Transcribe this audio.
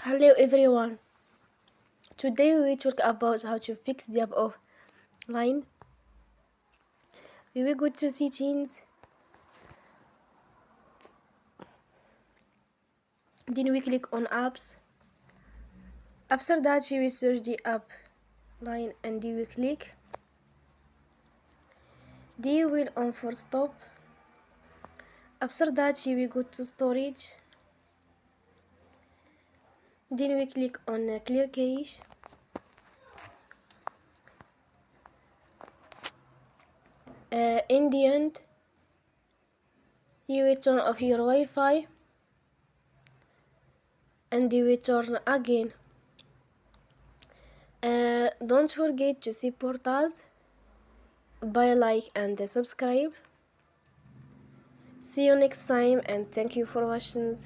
Hello everyone. Today we will talk about how to fix the app offline. We will go to settings. Then we click on apps. After that we will search the app line and we will click. Then we will on for stop. After that we will go to storage. Then we click on clear cache. In the end, you will turn off your Wi-Fi and you will turn again. Don't forget to support us by like and subscribe. See you next time and thank you for watching.